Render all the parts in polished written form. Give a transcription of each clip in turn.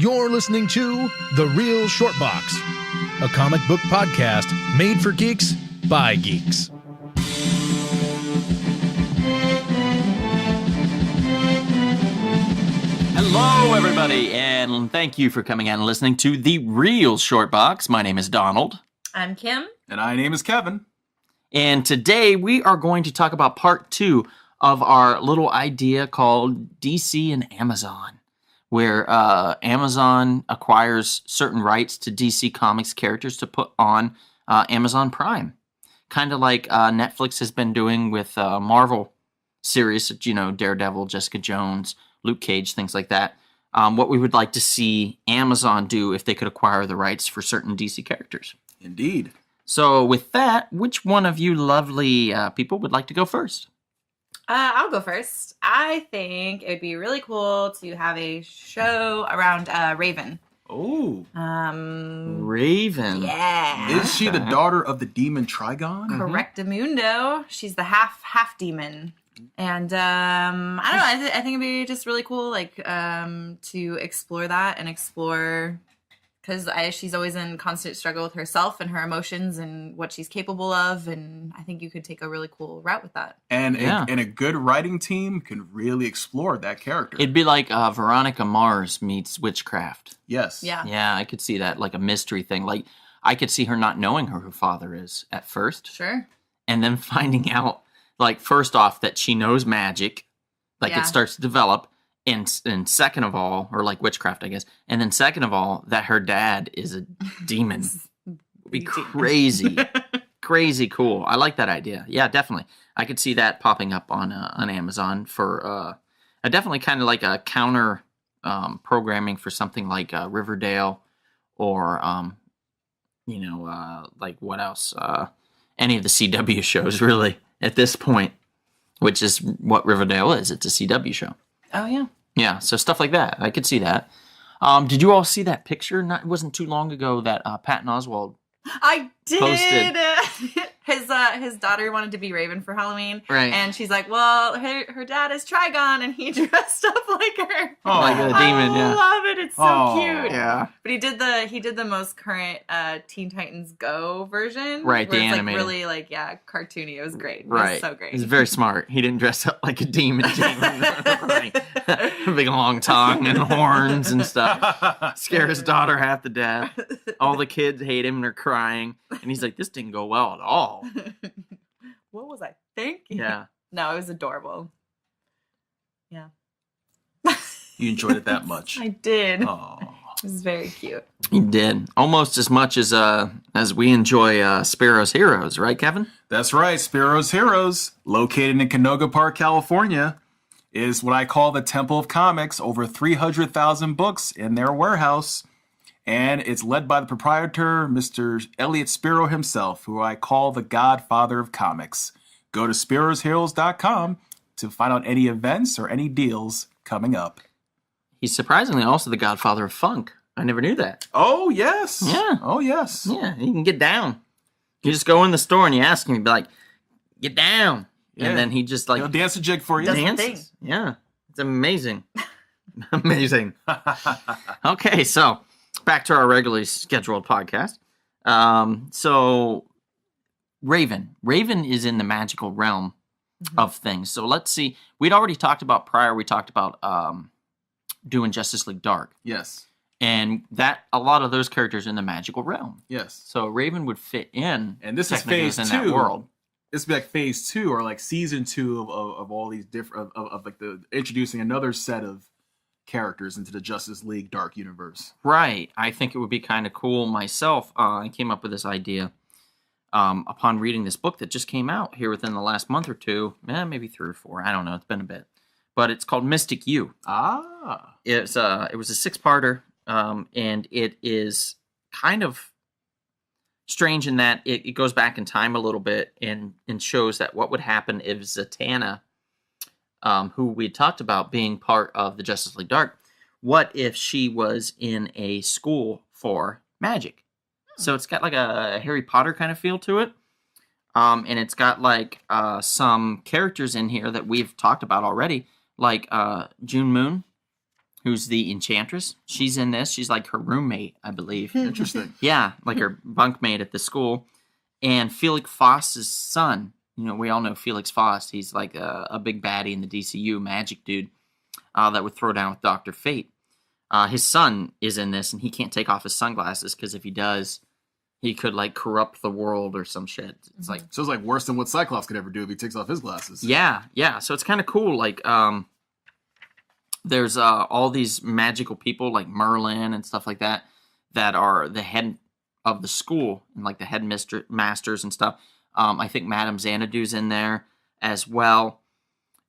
You're listening to The Real Short Box, a comic book podcast made for geeks by geeks. Hello, everybody, and thank you for coming out and listening to The Real Short Box. My name is Donald. I'm Kim. And my name is Kevin. And today we are going to talk about part 2 of our little idea called DC and Amazon, where Amazon acquires certain rights to DC Comics characters to put on Amazon Prime. Kind of like Netflix has been doing with Marvel series, Daredevil, Jessica Jones, Luke Cage, things like that. What we would like to see Amazon do if they could acquire the rights for certain DC characters. Indeed. So with that, which one of you lovely people would like to go first? I'll go first. I think it would be really cool to have a show around Raven. Oh. Raven. Yeah. Is she the daughter of the demon Trigon? Correctamundo. She's the half demon. And I don't know. I think it'd be just really cool, to explore that and explore, because she's always in constant struggle with herself and her emotions and what she's capable of. And I think you could take a really cool route with that. And a good writing team can really explore that character. It'd be like Veronica Mars meets witchcraft. Yes. Yeah. Yeah, I could see that, like a mystery thing. Like, I could see her not knowing who her father is at first. Sure. And then finding out, like, first off, that she knows magic. Like, Yeah. it starts to develop. And second of all, or like witchcraft, I guess. And then second of all, that her dad is a demon. Would be crazy. Crazy cool. I like that idea. Yeah, definitely. I could see that popping up on Amazon for definitely kind of like a counter programming for something like Riverdale or, like what else? Any of the CW shows, really, at this point, which is what Riverdale is. It's a CW show. Oh, yeah. Yeah, so stuff like that. I could see that. Did you all see that picture? It wasn't too long ago that Patton Oswalt I did. Posted. His daughter wanted to be Raven for Halloween, Right. And she's like, "Well, her dad is Trigon, and he dressed up like her." Oh, like a demon, I yeah. love it. It's so Oh. cute. Yeah. But he did the most current Teen Titans Go version, Right, the where it's animated. really cartoony. It was great. It Right. was so great. He's very smart. He didn't dress up like a demon. Right. Big long tongue and horns and stuff. Scare his daughter half to death. All the kids hate him and are crying. And he's like, this didn't go well at all. What was I thinking? Yeah. No, it was adorable. Yeah. You enjoyed it that much. I did. Oh. It was very cute. He did. Almost as much as we enjoy Sparrow's Heroes, right, Kevin? That's right. Sparrow's Heroes, located in Canoga Park, California, is what I call the Temple of Comics. Over 300,000 books in their warehouse. And it's led by the proprietor, Mr. Elliot Sparrow himself, who I call the godfather of comics. Go to sparrowsheroes.com to find out any events or any deals coming up. He's surprisingly also the godfather of funk. I never knew that. Oh, yes. Yeah. Oh, yes. Yeah, he can get down. You just go in the store and you ask him, he'd be like, get down. Yeah. And then he just like He'll dance a jig for you. Does- the dances. thing. Yeah, it's amazing. Amazing. Okay, so back to our regularly scheduled podcast. So Raven is in the magical realm of things. So let's see. We'd already talked about prior. We talked about doing Justice League Dark, Yes. and that a lot of those characters in the magical realm. Yes. So Raven would fit in. And this is technically phase within 2. that world. This would be like phase 2 or like season 2 of all these different of like the introducing another set of characters into the Justice League Dark universe. Right. I think it would be kind of cool myself. I came up with this idea upon reading this book that just came out here within the last month or two. Maybe 3 or 4. I don't know. It's been a bit. But it's called Mystic You. Ah. It was a 6-parter, and it is kind of strange in that it goes back in time a little bit and shows that what would happen if Zatanna, who we talked about being part of the Justice League Dark, what if she was in a school for magic? So it's got like a Harry Potter kind of feel to it. And it's got like some characters in here that we've talked about already, like June Moon who's the Enchantress. She's in this. She's like her roommate, I believe. Interesting. Yeah, like her bunkmate at the school. And Felix Faust's son. You know, we all know Felix Faust. He's like a big baddie in the DCU, magic dude that would throw down with Dr. Fate. His son is in this, and he can't take off his sunglasses because if he does, he could like corrupt the world or some shit. It's like, So it's like worse than what Cyclops could ever do if he takes off his glasses. yeah. So it's kind of cool. Like, there's all these magical people like Merlin and stuff like that that are the head of the school and like the masters and stuff. I think Madame Xanadu's in there as well,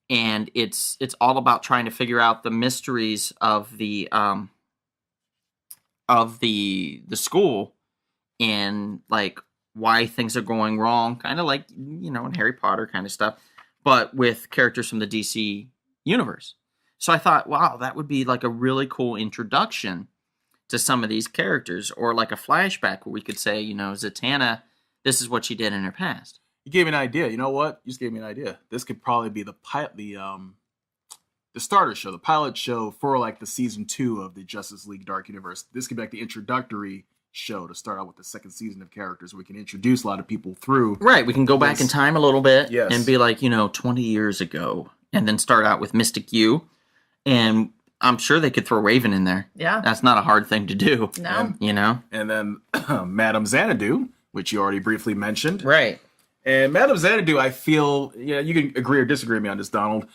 and it's all about trying to figure out the mysteries of the school and like why things are going wrong, kind of like, you know, in Harry Potter kind of stuff, but with characters from the DC universe. So I thought, wow, that would be like a really cool introduction to some of these characters, or like a flashback where we could say, you know, Zatanna, this is what she did in her past. You gave me an idea. You know what? You just gave me an idea. This could probably be the starter show, the pilot show for like the season 2 of the Justice League Dark Universe. This could be like the introductory show to start out with the second season of characters. We can introduce a lot of people through. Right, we can go back in time a little bit Yes. and be like, you know, 20 years ago, and then start out with Mystic U, and I'm sure they could throw Raven in there. Yeah. That's not a hard thing to do. No. You know? And then Madame Xanadu, which you already briefly mentioned. Right. And Madame Xanadu, I feel, yeah, you can agree or disagree with me on this, Donald.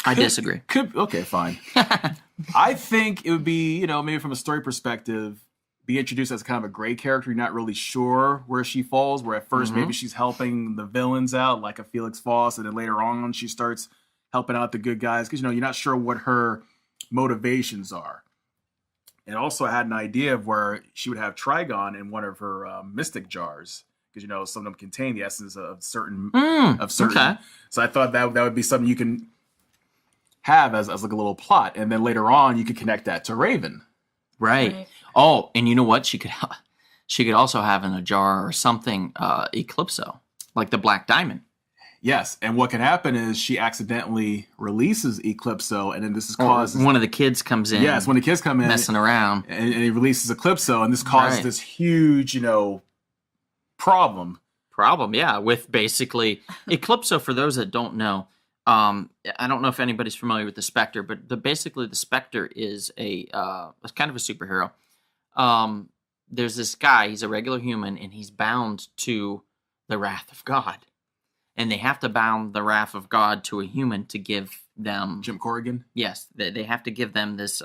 I disagree. Okay, fine. I think it would be, you know, maybe from a story perspective, be introduced as kind of a gray character. You're not really sure where she falls, where at 1st maybe she's helping the villains out, like a Felix Faust, and then later on she starts helping out the good guys, because, you know, you're not sure what her motivations are. And also I had an idea of where she would have Trigon in one of her mystic jars, because, you know, some of them contain the essence of certain. Okay. So I thought that would be something you can have as like a little plot, and then later on you could connect that to Raven. Right. Oh, and you know what? She could also have in a jar or something Eclipso, like the Black Diamond. Yes, and what can happen is she accidentally releases Eclipso, and then this is Or causes one of the kids comes in. yes, when the kids come in messing around. and he releases Eclipso, and this causes Right. this huge, you know, problem. Yeah, with basically Eclipso. For those that don't know, I don't know if anybody's familiar with the Spectre, but basically the Spectre is a kind of a superhero. There's this guy; he's a regular human, and he's bound to the wrath of God, and they have to bound the wrath of God to a human to give them. Jim Corrigan. Yes, they have to give them this.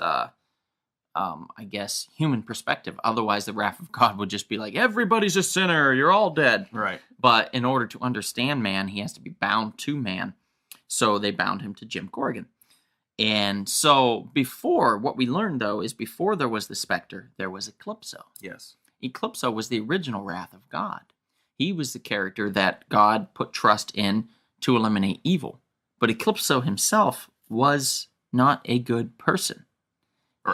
I guess, human perspective. Otherwise, the wrath of God would just be like, everybody's a sinner, you're all dead. Right. But in order to understand man, he has to be bound to man. So they bound him to Jim Corrigan. And so what we learned, though, is before there was the Spectre, there was Eclipso. Yes. Eclipso was the original wrath of God. He was the character that God put trust in to eliminate evil. But Eclipso himself was not a good person.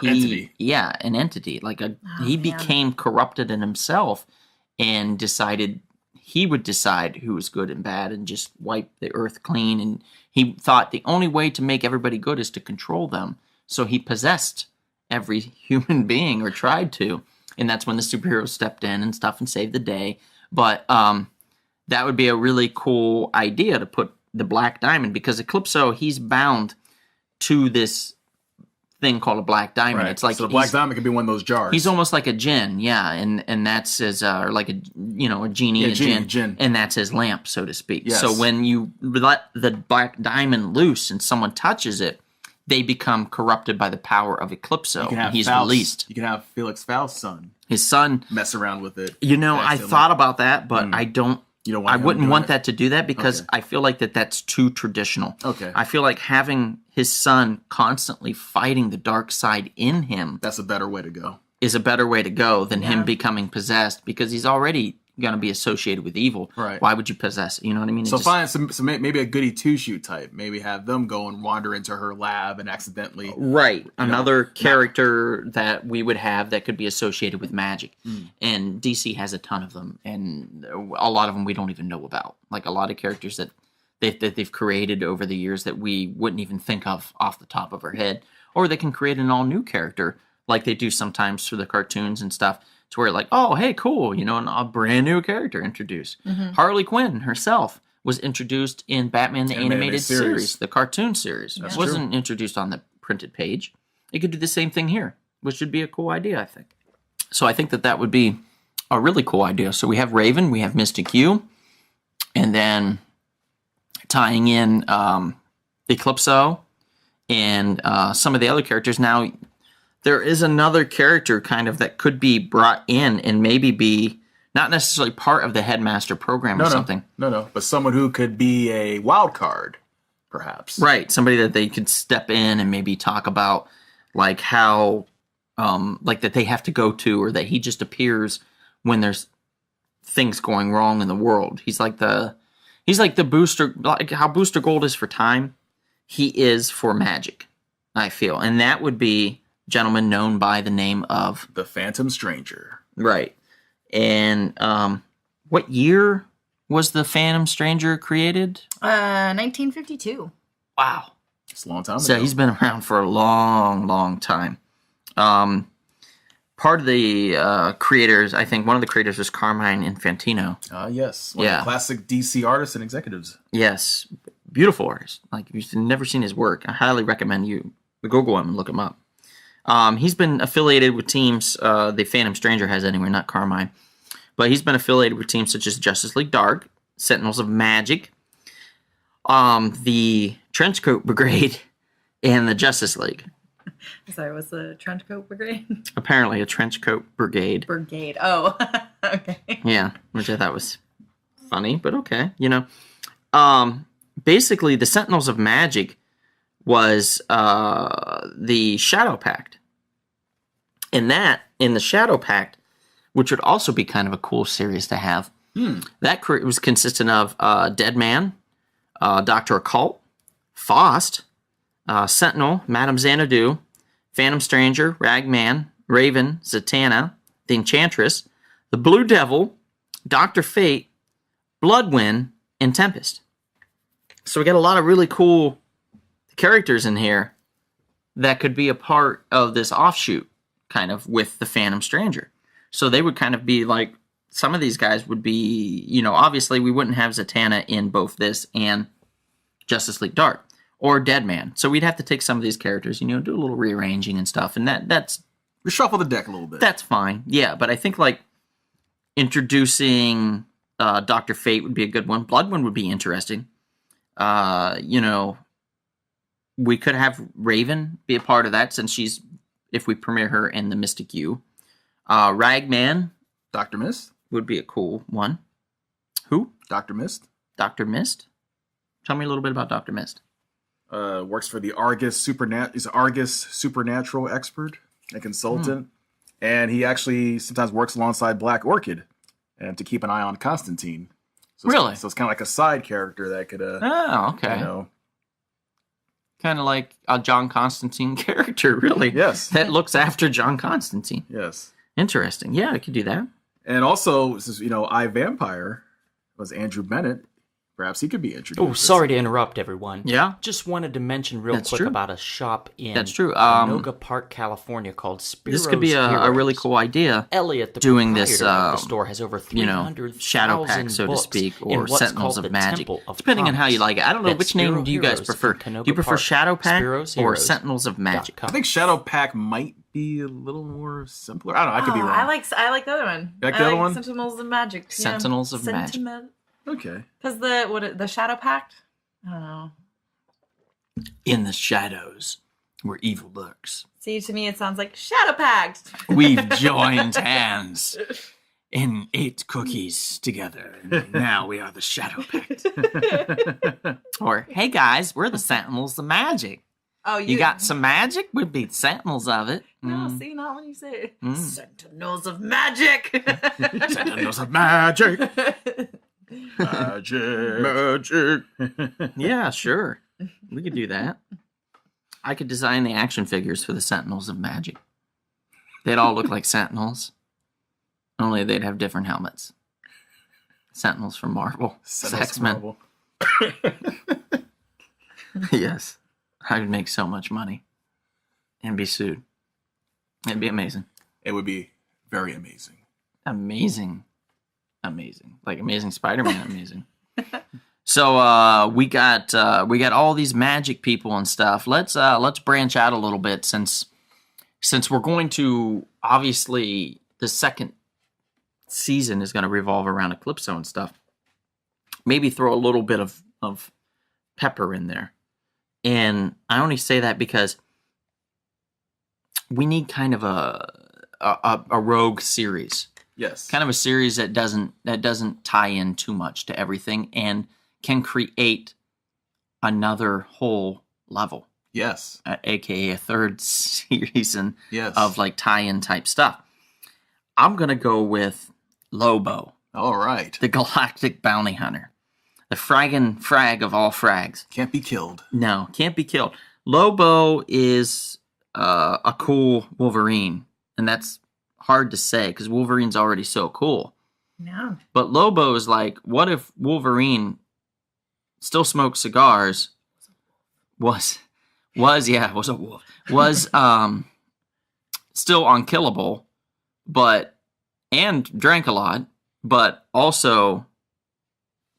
Entity. Yeah, an entity. He became corrupted in himself and decided he would decide who was good and bad and just wipe the earth clean. And he thought the only way to make everybody good is to control them. So he possessed every human being, or tried to. And that's when the superheroes stepped in and stuff and saved the day. But that would be a really cool idea to put the Black Diamond, because Eclipso, he's bound to this thing called a Black Diamond. Right. It's like so the Black Diamond could be one of those jars. he's almost like a djinn, yeah, and that's his or like a genie, a djinn, and that's his lamp, so to speak. Yes. So when you let the Black Diamond loose and someone touches it, they become corrupted by the power of Eclipso. You can have He's Faust, released. You can have Felix Faust's son His son. mess around with it. You know, I accidentally. thought about that, but I don't. You don't want I him wouldn't doing want it? that to do that, because Okay. I feel like that's too traditional. Okay. I feel like having his son constantly fighting the dark side in him That's a better way to go. is a better way to go than him becoming possessed, because he's already going to be associated with evil. Right. Why would you possess? You know what I mean? So find some maybe a goody two shoe type. Maybe have them go and wander into her lab and accidentally. Right. Another character that we would have that could be associated with magic. And DC has a ton of them, and a lot of them we don't even know about. Like a lot of characters that they've created over the years that we wouldn't even think of off the top of our head. Or they can create an all new character like they do sometimes for the cartoons and stuff, to where like, oh, hey, cool, you know, a brand new character introduced. Harley Quinn herself was introduced in Batman the Animated Series, the cartoon series. It wasn't introduced on the printed page. It could do the same thing here, which would be a cool idea, I think. So I think that would be a really cool idea. So we have Raven, we have Mystic U, and then tying in Eclipso and some of the other characters. Now, there is another character kind of that could be brought in and maybe be not necessarily part of the Headmaster program or something. No. But someone who could be a wild card, perhaps. Right. Somebody that they could step in and maybe talk about like how, like that they have to go to, or that he just appears when there's things going wrong in the world. He's like the booster, like how Booster Gold is for time. He is for magic, I feel. And that would be a gentleman known by the name of The Phantom Stranger. Right. And what year was the Phantom Stranger created? 1952. Wow. It's a long time ago. So he's been around for a long, long time. Part of the creators, I think one of the creators was Carmine Infantino. Yes. One of the classic DC artists and executives. Yes. Beautiful artist. Like, if you've never seen his work, I highly recommend you Google him and look him up. He's been affiliated with teams, the Phantom Stranger has anyway, not Carmine. But he's been affiliated with teams such as Justice League Dark, Sentinels of Magic, the Trenchcoat Brigade, and the Justice League. Sorry, what's the Trenchcoat Brigade? Apparently a Trenchcoat Brigade. Brigade. Oh, okay. Yeah, which I thought was funny, but okay, you know. Basically, the Sentinels of Magic was the Shadow Pact. And that, in the Shadow Pact, which would also be kind of a cool series to have, that was consisting of Deadman, Dr. Occult, Faust, Sentinel, Madame Xanadu, Phantom Stranger, Ragman, Raven, Zatanna, the Enchantress, the Blue Devil, Dr. Fate, Bloodwind, and Tempest. So we got a lot of really cool characters in here that could be a part of this offshoot, kind of, with the Phantom Stranger. So they would kind of be like, some of these guys would be, you know, obviously we wouldn't have Zatanna in both this and Justice League Dark, or Deadman. So we'd have to take some of these characters, you know, do a little rearranging and stuff, and that's reshuffle the deck a little bit. That's fine, yeah. But I think like introducing Dr. Fate would be a good one. Bloodwind would be interesting. You know, we could have Raven be a part of that, since she's, if we premiere her in the Mystic U. Ragman, Dr. Mist would be a cool one. Who? Dr. Mist. Dr. Mist? Tell me a little bit about Dr. Mist. Works for the Argus He's an Argus supernatural expert and consultant. And he actually sometimes works alongside Black Orchid and to keep an eye on Constantine. So Really? So it's kind of like a side character that could, Oh, okay. you know. Kind of like a John Constantine character, really. Yes. That looks after John Constantine. Yes. Interesting. Yeah, I could do that. And also, since, you know, iVampire was Andrew Bennett, perhaps he could be introduced. Oh, sorry to interrupt, everyone. Yeah? Just wanted to mention real That's quick true. about a shop in That's true. Canoga Park, California called Spiro's This could be a really cool idea. Elliot, the doing this, proprietor of the store, has over 300,000 Shadow Pack, so to books speak, in or what's Sentinels called of the Magic. Temple of Depending on how you Comics. like it. I don't know, That's which name Spiro do you guys Heroes prefer? in Do Canoga you prefer Park. Shadow Pack Spiro's or Heroes. Sentinels of Magic? .com. I think Shadow Pack might be a little more simpler. I don't know. I could be wrong. I like the other one. You like the other one? Sentinels of Magic. Yeah. Sentinels of Magic. Okay. Because the Shadow Pact? I don't know. In the shadows where evil lurks. See, to me, it sounds like Shadow Pact. We've joined hands and ate cookies together. And now we are the Shadow Pact. Or, hey guys, we're the Sentinels of Magic. Oh, You got some magic? We'd be Sentinels of it. No, see, not when you say it. Mm. Sentinels of Magic. Sentinels of Magic. Magic. Yeah, sure. We could do that. I could design the action figures for the Sentinels of Magic. They'd all look like Sentinels, only they'd have different helmets. Sentinels from Marvel. Sentinels X-Men. Marvel. Yes. I would make so much money. and be sued. It'd be amazing. It would be very amazing. Amazing. Like Amazing Spider-Man amazing. So we got all these magic people and stuff. Let's branch out a little bit since we're going to, obviously the second season is going to revolve around Eclipso and stuff. Maybe throw a little bit of pepper in there. And I only say that because we need kind of a rogue series. Yes. Kind of a series that doesn't tie in too much to everything and can create another whole level. Yes. AKA a third season Yes. of like tie-in type stuff. I'm going to go with Lobo, All right. the Galactic Bounty Hunter. The fraggin' frag of all frags. Can't be killed. No, can't be killed. Lobo is a cool Wolverine, and that's hard to say because Wolverine's already so cool. Yeah. But Lobo is like, what if Wolverine still smoked cigars? Was a wolf. Was still unkillable, and drank a lot, but also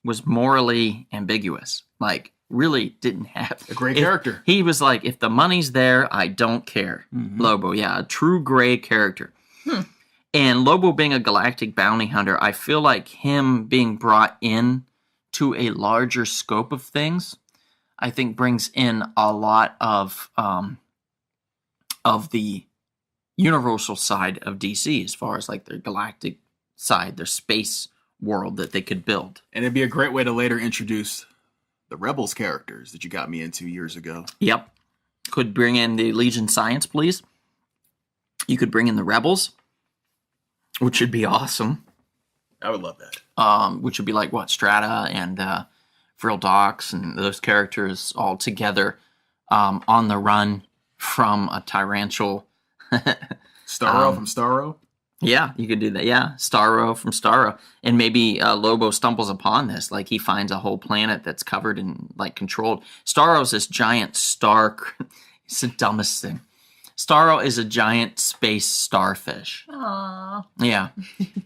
was morally ambiguous. Like, really didn't have A great if- character. He was like, if the money's there, I don't care. Mhm. Lobo, yeah, a true gray character. And Lobo being a galactic bounty hunter, I feel like him being brought in to a larger scope of things, I think brings in a lot of the universal side of DC as far as like their galactic side, their space world that they could build. And it'd be a great way to later introduce the Rebels characters that you got me into years ago. Yep. Could bring in the Legion Science Police. You could bring in the Rebels, which would be awesome. I would love that. Which would be like what, Strata and Vril Dox and those characters all together on the run from a tyrannical. Starro from Starro. Yeah, you could do that. Yeah, Starro from Starro, and maybe Lobo stumbles upon this. Like he finds a whole planet that's covered and like controlled. Starro's this giant star. It's the dumbest thing. Starro is a giant space starfish. Aww. Yeah.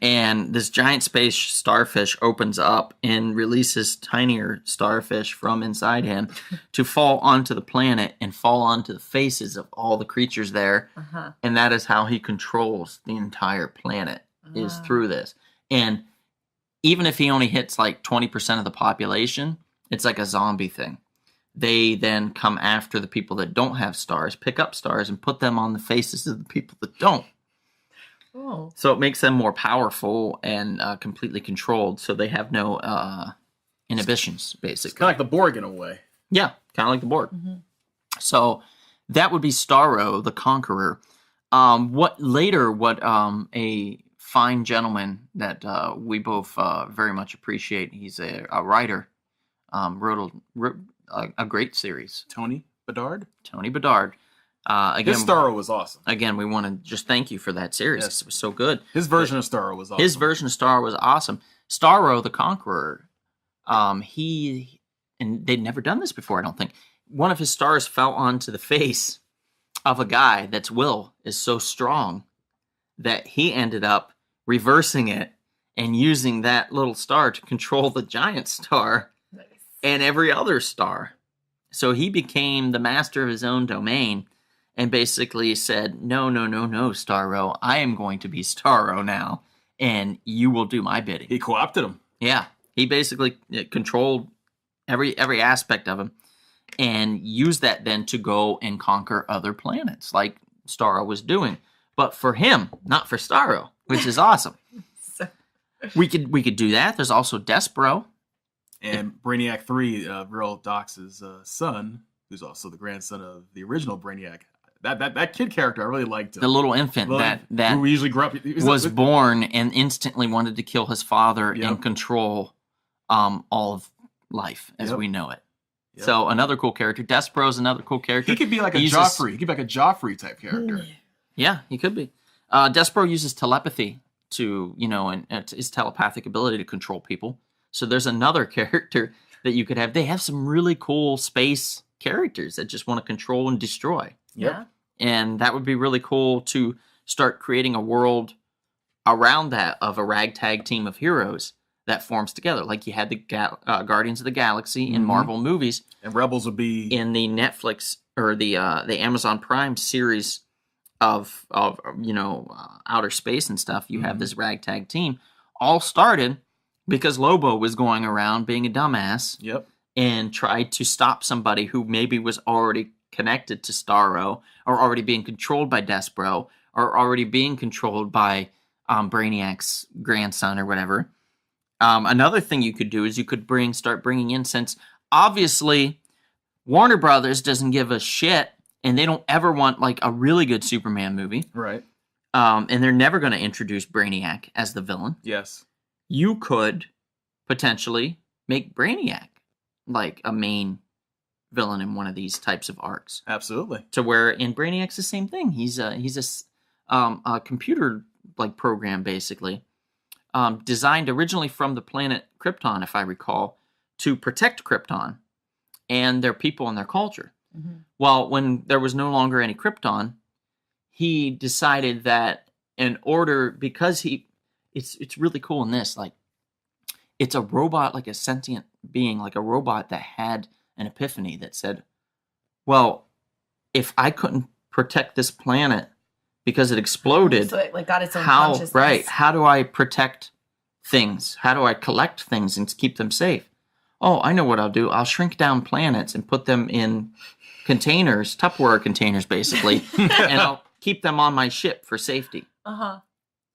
And this giant space starfish opens up and releases tinier starfish from inside him to fall onto the planet and fall onto the faces of all the creatures there. Uh-huh. And that is how he controls the entire planet, is through this. And even if he only hits like 20% of the population, it's like a zombie thing. They then come after the people that don't have stars, pick up stars, and put them on the faces of the people that don't. Oh. So it makes them more powerful and completely controlled, so they have no inhibitions, basically. Kind of like the Borg in a way. Yeah, kind of like the Borg. So that would be Starro, the Conqueror. What a fine gentleman that we both very much appreciate. He's a writer. Wrote a great series. Tony Bedard. Tony Bedard. Again, His Starro was awesome. Again, we want to just thank you for that series. Yes. It was so good. His version of Starro was awesome. His version of Starro was awesome. Starro, the Conqueror, and they'd never done this before, I don't think. One of his stars fell onto the face of a guy that's will is so strong that he ended up reversing it and using that little star to control the giant star and every other star. So he became the master of his own domain and basically said, no, Starro, I am going to be Starro now, and you will do my bidding. He co-opted him. Yeah, he basically controlled every aspect of him and used that then to go and conquer other planets like Starro was doing. But for him, not for Starro, which is awesome. We could do that. There's also Despero. And Brainiac 3, Vril Dox's son, who's also the grandson of the original Brainiac. That kid character, I really liked him. The little infant that who usually grew up was born and instantly wanted to kill his father and control all of life as we know it. Yep. So another cool character. Despero's another cool character. He could be like a Joffrey. He could be like a Joffrey type character. Yeah, he could be. Despero uses telepathy to, and his telepathic ability to control people. So there's another character that you could have. They have some really cool space characters that just want to control and destroy. Yeah. And that would be really cool to start creating a world around that of a ragtag team of heroes that forms together. Like you had the Guardians of the Galaxy in Marvel movies. And Rebels would be In the Netflix or the Amazon Prime series of outer space and stuff, you have this ragtag team. All started because Lobo was going around being a dumbass Yep. and tried to stop somebody who maybe was already connected to Starro or already being controlled by Despero or already being controlled by Brainiac's grandson or whatever. Another thing you could do is you could start bringing in, since obviously Warner Brothers doesn't give a shit and they don't ever want like a really good Superman movie. Right. And they're never going to introduce Brainiac as the villain. Yes. You could potentially make Brainiac like a main villain in one of these types of arcs. Absolutely. To where in Brainiac's the same thing. He's a computer like program basically, designed originally from the planet Krypton, if I recall, to protect Krypton and their people and their culture. Mhm. Well, when there was no longer any Krypton, he decided that in order, because it's really cool in this, like it's a robot, like a sentient being, like a robot that had an epiphany that said, well, if I couldn't protect this planet because it exploded, So it like got its own how consciousness. how do I protect things? How do I collect things and keep them safe? Oh, I know what I'll do. I'll shrink down planets and put them in containers, Tupperware containers basically, and I'll keep them on my ship for safety. Uh-huh.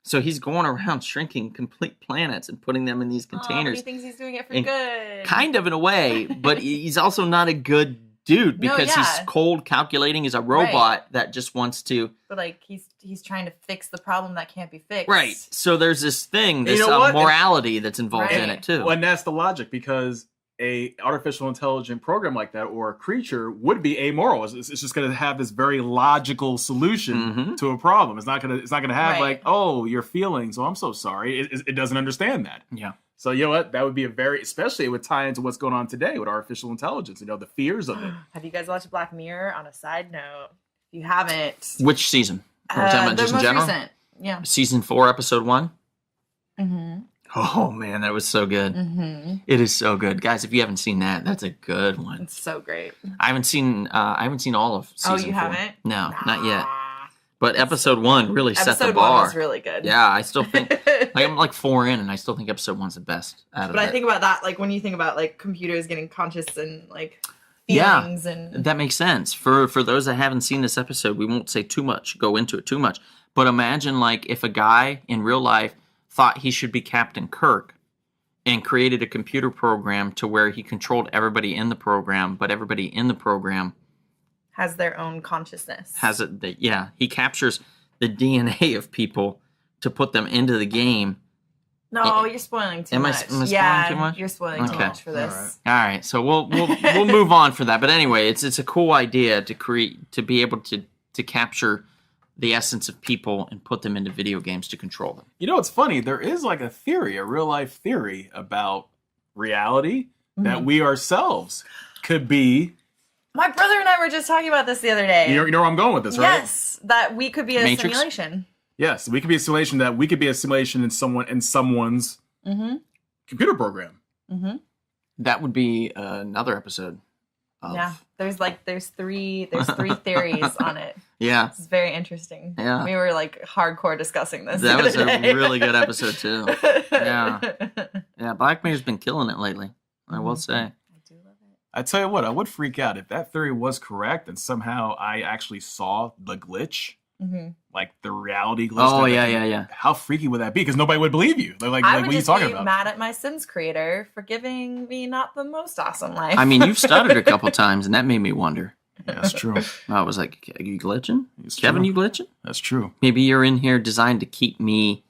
So he's going around shrinking complete planets and putting them in these Oh, but containers. he thinks he's doing it for And good. Kind of in a way, but he's also not a good dude No, because he's yeah. cold, calculating. He's a robot that just wants to. But like he's trying to fix the problem that can't be fixed. Right. So there's this thing, this You know what? morality that's involved in Right. it too. Well, and that's the logic, because a artificial intelligent program like that or a creature would be amoral. It's just going to have this very logical solution Mhm. to a problem. It's not going to have Right. like, oh, your feelings. Oh, I'm so sorry. It doesn't understand that. Yeah. So you know what? That would be especially it would tie into what's going on today with artificial intelligence. You know, the fears of it. Have you guys watched Black Mirror? On a side note, if you haven't, Which season? Are we talking about the just in most general? recent. Yeah. Season 4, episode 1. Mm-hmm. Oh man, that was so good. Mm-hmm. It is so good, guys. If you haven't seen that, that's a good one. It's so great. I haven't seen all of season 4. Oh, you haven't? No, not yet. Ah. But episode 1 really set the Episode bar. 1 was really good. Yeah, I still think I'm like 4 in, and I still think episode 1's the best out of But it. I think about that, like when you think about like computers getting conscious and like Yeah. feelings and That makes sense. For those that haven't seen this episode, we won't say too much, go into it too much. But imagine like if a guy in real life thought he should be Captain Kirk and created a computer program to where he controlled everybody in the program, but everybody in the program has their own consciousness. has it. He captures the DNA of people to put them into the game. No, you're spoiling too Am I much. spoiling yeah, too much? You're spoiling too Okay. much for this. All right. All right, so we'll move on for that. But anyway, it's a cool idea to be able to capture the essence of people and put them into video games to control them. You know, it's funny. There is like a real life theory about reality that we ourselves could be. My brother and I were just talking about this the other day. You know where I'm going with this, right? Yes, that we could be a Matrix? simulation. Yes, we could be a simulation. That we could be a simulation in someone's Mm-hmm. computer program. Mm-hmm. That would be another episode. Of, Yeah, there's three theories on it. Yeah, It's very interesting. Yeah. We were like hardcore discussing this. that the was other a day. really good episode too. Yeah. Yeah, Black Mirror's been killing it lately. I will say. I do love it. I tell you what, I would freak out if that theory was correct and somehow I actually saw the glitch, Mm-hmm. like the reality glitch. Oh that- yeah. How freaky would that be? Because nobody would believe you. They're like, I what would are you just talking be about? mad at my Sims creator for giving me not the most awesome life. I mean, you've stuttered a couple times, and that made me wonder. Yeah, that's true. I was like, "Are you glitching, It's Kevin? true. You glitching? That's true. Maybe you're in here designed to keep me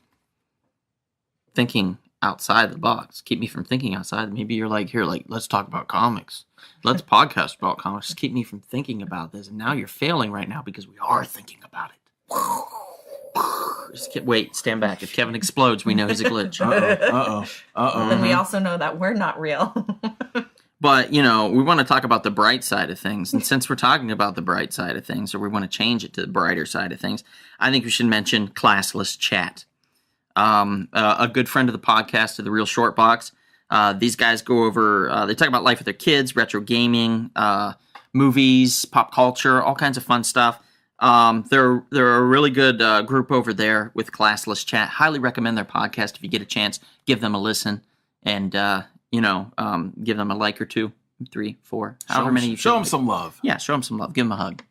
thinking outside the box, keep me from thinking outside. Maybe you're like, here, like, let's talk about comics. Let's podcast about comics. Just keep me from thinking about this. And now you're failing right now because we are thinking about it. Wait, stand back. If Kevin explodes, we know he's a glitch. Uh-oh. Then Mm-hmm. we also know that we're not real. But, you know, we want to talk about the bright side of things. And since we're talking about the bright side of things, or we want to change it to the brighter side of things, I think we should mention Classless Chat. A good friend of the podcast, of the Real Short Box. These guys go over, they talk about life with their kids, retro gaming, movies, pop culture, all kinds of fun stuff. They're a really good group over there with Classless Chat. Highly recommend their podcast. If you get a chance, give them a listen. And, give them a like or 2, 3, 4, however many you show them feel. some love. Yeah, show them some love. Give them a hug.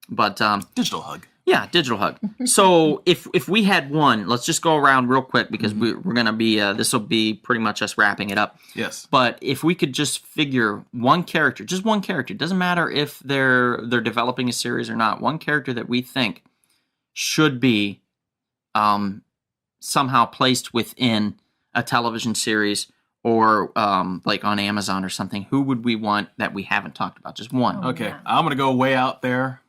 But Digital hug. yeah, digital hug. So if we had one, let's just go around real quick because we're gonna be this will be pretty much us wrapping it up. Yes. But if we could just figure one character, just one character, doesn't matter if they're developing a series or not, one character that we think should be somehow placed within a television series or like on Amazon or something, who would we want that we haven't talked about? Just one. Okay, Yeah. I'm gonna go way out there.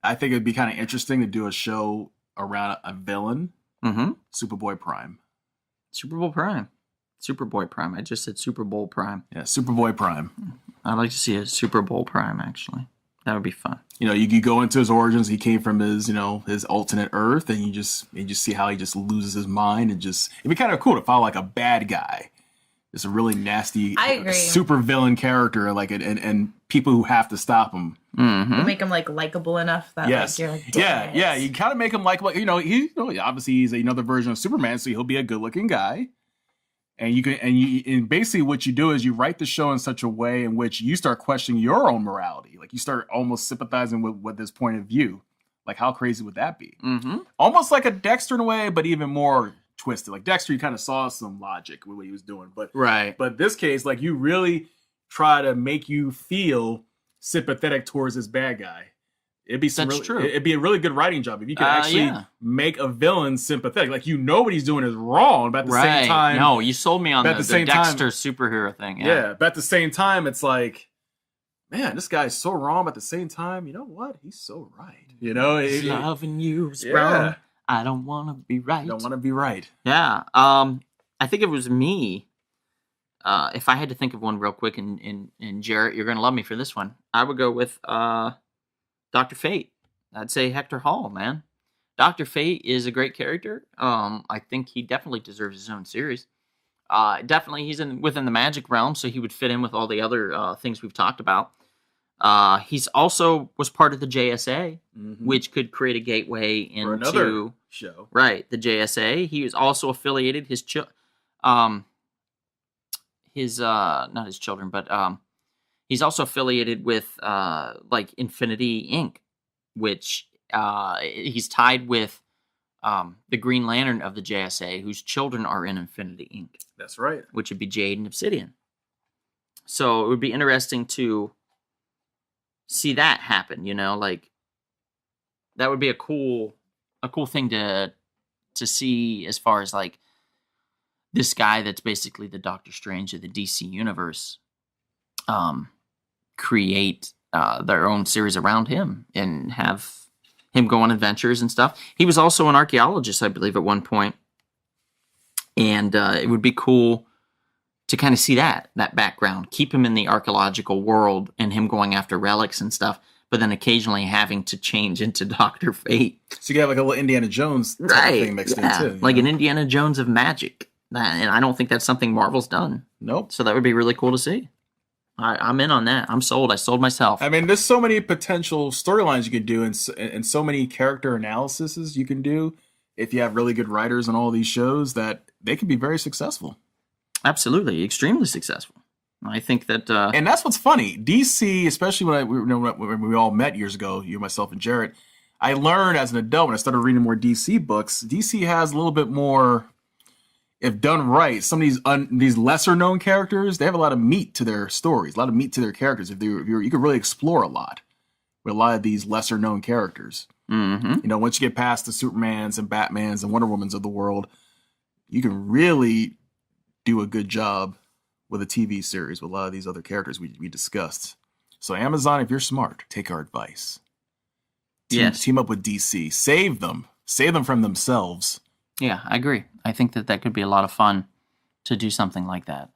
I think it'd be kind of interesting to do a show around a villain, Mm-hmm. Superboy Prime. Super Bowl Prime. Superboy Prime. I just said Super Bowl Prime. Yeah, Superboy Prime. I'd like to see a Super Bowl Prime, actually. That would be fun. You know, you go into his origins. He came from his, his alternate Earth, and you just see how he just loses his mind, and just it'd be kind of cool to follow like a bad guy. It's a really nasty, I agree. super villain character, like and people who have to stop him. Mm-hmm. Make him like likable enough that Yes, like, you're like, yeah, "Damn it." yeah. You kind of make him like obviously he's another version of Superman, so he'll be a good-looking guy. And and basically what you do is you write the show in such a way in which you start questioning your own morality. Like you start almost sympathizing with this point of view. Like how crazy would that be? Mm-hmm. Almost like a Dexter in a way, but even more twisted. Like Dexter, you kind of saw some logic with what he was doing, but Right. this case, like you really try to make you feel sympathetic towards this bad guy. It'd be That's true. It'd be a really good writing job if you could actually yeah. make a villain sympathetic. Like you know what he's doing is wrong, but at the same time, No, you sold me on But at the the same time- Dexter superhero thing. yeah. But at the same time, it's like, man, this guy's so wrong. But at the same time, you know what? He's so right. You know, Loving you is Yeah. wrong. I don't want to be right. you don't want to be right. Yeah. I think it was me. If I had to think of one real quick, and Jarrett, you're going to love me for this one, I would go with Dr. Fate. I'd say Hector Hall, man. Dr. Fate is a great character. I think he definitely deserves his own series. Definitely, he's within the magic realm, so he would fit in with all the other things we've talked about. He's also was part of the JSA, which could create a gateway into Or another show. right the JSA. He was also affiliated not his children, but he's also affiliated with like Infinity Inc., which he's tied with the Green Lantern of the JSA, whose children are in Infinity Inc., That's right. which would be Jade and Obsidian. So it would be interesting to see that happen, like that would be a cool thing to see, as far as like this guy that's basically the Doctor Strange of the DC universe create their own series around him and have him go on adventures and stuff. He was also an archaeologist, I believe, at one point. And it would be cool to kind of see that background, keep him in the archaeological world and him going after relics and stuff, but then occasionally having to change into Dr. Fate. So you have like a little Indiana Jones type of thing mixed in too. Like you an know? Indiana Jones of magic. And I don't think that's something Marvel's done. Nope. So that would be really cool to see. I'm in on that. I'm sold. I sold myself. I mean, there's so many potential storylines you can do, and so many character analyses you can do if you have really good writers on all these shows, that they can be very successful. Absolutely. Extremely successful. I think that... And that's what's funny. DC, especially when we all met years ago, you, myself, and Jarrett, I learned as an adult when I started reading more DC books, DC has a little bit more, if done right, some of these lesser known characters, they have a lot of meat to their stories, a lot of meat to their characters. You could really explore a lot with a lot of these lesser known characters. mhm. Once you get past the Supermans and Batmans and Wonder Womans of the world, you can really do a good job with a TV series with a lot of these other characters we discussed. So Amazon, if you're smart, take our advice. Team up with DC. Save them from themselves. Yeah, I agree. I think that could be a lot of fun to do something like that.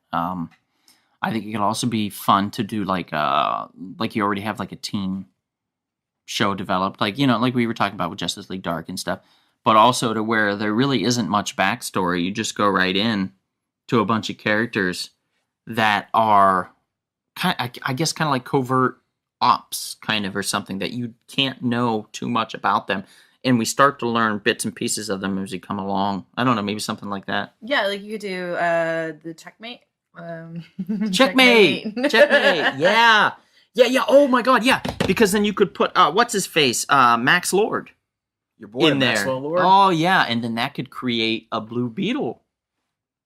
I think it could also be fun to do like you already have like a team show developed, like like we were talking about with Justice League Dark and stuff, but also to where there really isn't much backstory. You just go right in to a bunch of characters that are I guess kind of like covert ops kind of, or something that you can't know too much about them. And we start to learn bits and pieces of them as we come along. I don't know, maybe something like that. Yeah, like you could do the Checkmate. Checkmate! Checkmate! Yeah! Yeah, oh my god, yeah. Because then you could put, what's his face? Max Lord. Your boy, in there. Maxwell Lord. Oh, yeah. And then that could create a Blue Beetle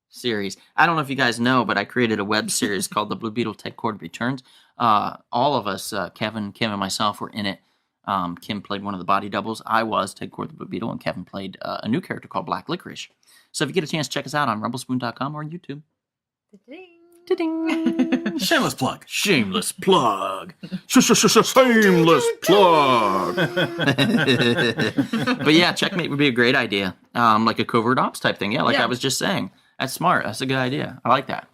series. I don't know if you guys know, but I created a web series called The Blue Beetle Ted Cord Returns. All of us, Kevin, Kim, and myself were in it. Kim played one of the body doubles. I was Ted Cord the Blue Beetle, and Kevin played a new character called Black Licorice. So if you get a chance, check us out on rumblespoon.com or YouTube. Shameless plug. Shameless plug. Shameless plug. But yeah, Checkmate would be a great idea. Like a covert ops type thing. Yeah, I was just saying. That's smart. That's a good idea. I like that.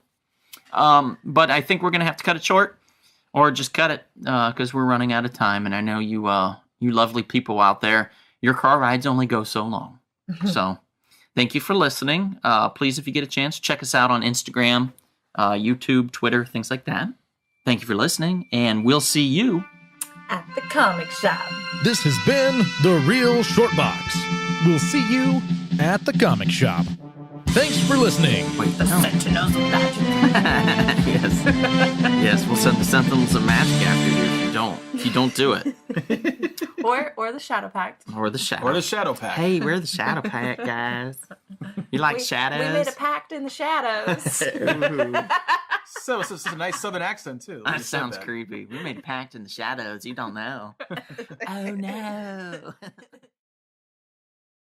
But I think we're going to have to cut it short, or just cut it because we're running out of time. And I know you lovely people out there, your car rides only go so long. So thank you for listening. Please, if you get a chance, check us out on Instagram, YouTube, Twitter, things like that. Thank you for listening, and we'll see you at the comic shop. This has been The Real Short Box. We'll see you at the comic shop. Thanks for listening. Wait, The no. Sentinels of Magic. Yes. Yes, we'll send the Sentinels of Magic after you if you don't do it. or the Shadow Pact. Or the Shadow. Or the Shadow Pack. Hey, we're the Shadow Pack, guys. You like shadows? We made a pact in the shadows. So it's a nice southern accent, too. That sounds creepy. We made a pact in the shadows. You don't know. Oh, no.